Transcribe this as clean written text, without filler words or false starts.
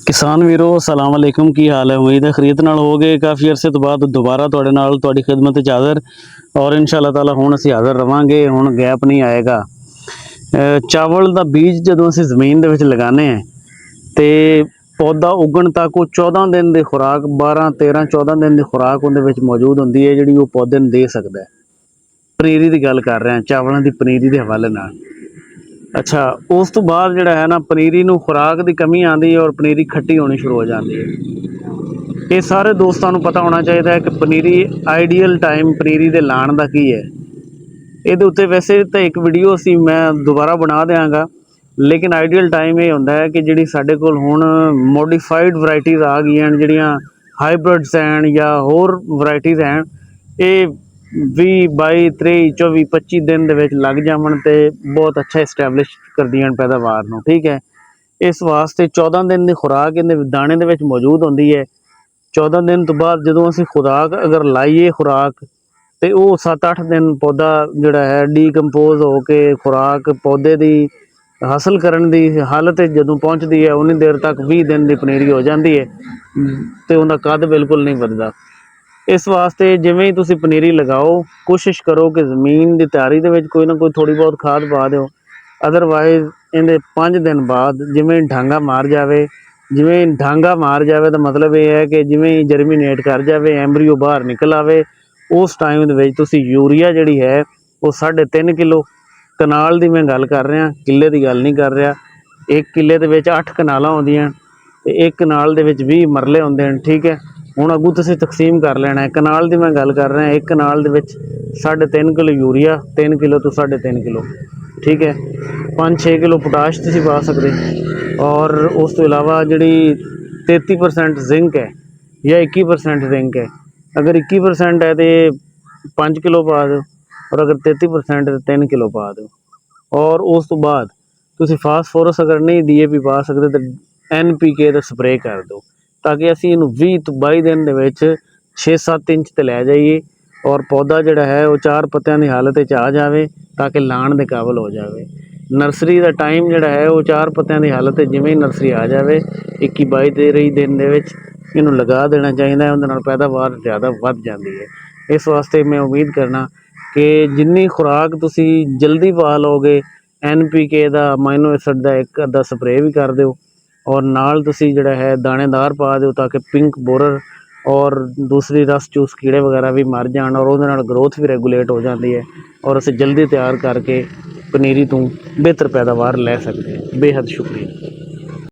किसान वीरो सलाम अलैकुम की हाल है। उम्मीद है खरीद नाल हो गए काफ़ी अरसे तो बाद दोबारा तुहाडे नाल तुहाडी खिदमत च हाज़र और इंशाअल्लाह ताला हुण असीं हाज़र रवांगे। हुण गैप नहीं आएगा। चावल ਦਾ बीज ਜਦੋਂ ਅਸੀਂ ਜ਼ਮੀਨ ਦੇ ਵਿੱਚ ਲਗਾਉਂਦੇ ਹਾਂ ਤੇ ਪੌਦਾ ਉਗਣ ਤੱਕ ਉਹ 14 ਦਿਨ ਦੀ ਖੁਰਾਕ 12 13 14 ਦਿਨ ਦੀ ਖੁਰਾਕ ਉਹਦੇ ਵਿੱਚ ਮੌਜੂਦ ਹੁੰਦੀ ਹੈ ਜਿਹੜੀ ਉਹ ਪੌਦੇ ਨੂੰ ਦੇ ਸਕਦਾ ਹੈ। ਪਨੀਰੀ ਦੀ ਗੱਲ ਕਰ ਰਹੇ ਹਾਂ, ਚਾਵਲਾਂ ਦੀ ਪਨੀਰੀ ਦੇ ਹਵਾਲੇ ਨਾਲ। अच्छा उस तो बाद जोड़ा है ना पनीरी नूं खुराक की कमी आती है और पनीरी खट्टी होनी शुरू हो जाती है। ये सारे दोस्तों को पता होना चाहिए है कि पनीरी आइडियल टाइम पनीरी दे लाण दा की है। ये उत्ते वैसे तो एक वीडियो सी मैं दोबारा बना देंगा, लेकिन आइडियल टाइम ये होंदा है कि जिहड़ी साडे कोल हुण मॉडिफाइड वराइटीज़ आ गई हैं, जिहड़ियां हाईब्रिड्स हैं या होर वराइटीज़ हैं, ये 20 22 23 24 25 दिन ਦੇ ਵਿੱਚ ਲੱਗ ਜਾਵਣ ਤੇ ਬਹੁਤ ਅੱਛਾ ਇਸਟੈਬਲਿਸ਼ ਕਰਦੀਆਂ ਪੈਦਾਵਾਰ ਨੂੰ। ਠੀਕ ਹੈ, ਇਸ ਵਾਸਤੇ 14 ਦਿਨ ਦੀ ਖੁਰਾਕ ਇਹਦੇ ਦਾਣੇ ਦੇ ਵਿੱਚ ਮੌਜੂਦ ਹੁੰਦੀ ਹੈ। 14 ਦਿਨ ਤੋਂ ਬਾਅਦ ਜਦੋਂ ਅਸੀਂ ਖੁਰਾਕ ਅਗਰ ਲਾਈਏ ਖੁਰਾਕ ਤੇ ਉਹ 7-8 ਦਿਨ ਪੌਦਾ ਜਿਹੜਾ ਹੈ ਡੀਕੰਪੋਜ਼ ਹੋ ਕੇ ਖੁਰਾਕ ਪੌਦੇ ਦੀ ਹਾਸਲ ਕਰਨ ਦੀ ਹਾਲਤ ਜਦੋਂ ਪਹੁੰਚਦੀ ਹੈ ਉਨੀ ਦੇਰ ਤੱਕ 20 ਦਿਨ ਦੀ ਪਨੀਰੀ ਹੋ ਜਾਂਦੀ ਹੈ ਤੇ ਉਹਦਾ ਕੱਦ ਬਿਲਕੁਲ ਨਹੀਂ ਵੱਧਦਾ। इस वास्ते जिमें ही तुसी पनीरी लगाओ कोशिश करो कि ज़मीन की तैयारी के कोई ना कोई थोड़ी बहुत खाद पा दो। अदरवाइज़ इन्हें 5 दिन बाद जिमें ढांगा मार जाए, जिमें ढांगा मार जाए तो मतलब ये है कि जिमें ही जर्मीनेट कर जाए, एम्बरीओ बाहर निकल आए, उस टाइम तुसी यूरिया जिहड़ी है वो 3.5 किलो कनाल की मैं गल कर रहा, किले की गल नहीं कर रहा। एक किले के 8 कनालां होंदियां ते एक कनाल दे विच 20 मरले होंदे हैं। ठीक है, हुण अगू तुसीं तकसीम कर लेना है। कनाल की मैं गल कर रहा, एक कनाल दे विच 3.5 किलो यूरिया, 3 किलो तो 3.5 किलो। ठीक है, 5-6 किलो पोटाश तुसीं पा सकते। और उस तो इलावा जिहड़ी 33% जिंक है या 21% जिंक है, अगर 21% है तो 5 किलो पा दो और अगर 33% तो 3 किलो पा दो। और उस तो बाद तुसीं फास्फोरस अगर नहीं DAP पा सकते तो NPK का स्प्रे कर दो, ताकि असी इनू 20 तो 22 दिन दे विच 6-7 इंच ते लै जाइए और पौधा जिहड़ा है वो 4 पत्तियां की हालत आ जाए ताकि लाण दे काबिल हो जाए। नर्सरी का टाइम जिहड़ा है वो 4 पत्तियां की हालत जिमें ही नर्सरी आ जाए 21-22 दिन दे विच इनू लगा देना चाहिए, उहदे नाल पैदावार ज़्यादा वध जाती है। इस वास्ते मैं उम्मीद करना कि जिन्नी खुराक तुसी जल्दी पा लोगे, NPK का अमाइनो एसिड का एक अद्धा स्प्रे भी कर दो और नाल तुसी जिहड़ा है दानेदार पा दो ताकि पिंक बोरर और दूसरी रस चूस कीड़े वगैरह भी मर जान और उहदे नाल ग्रोथ भी रेगूलेट हो जाती है और असीं जल्दी तैयार करके पनीरी तो बेहतर पैदावार लै सकते हैं। बेहद शुक्रिया।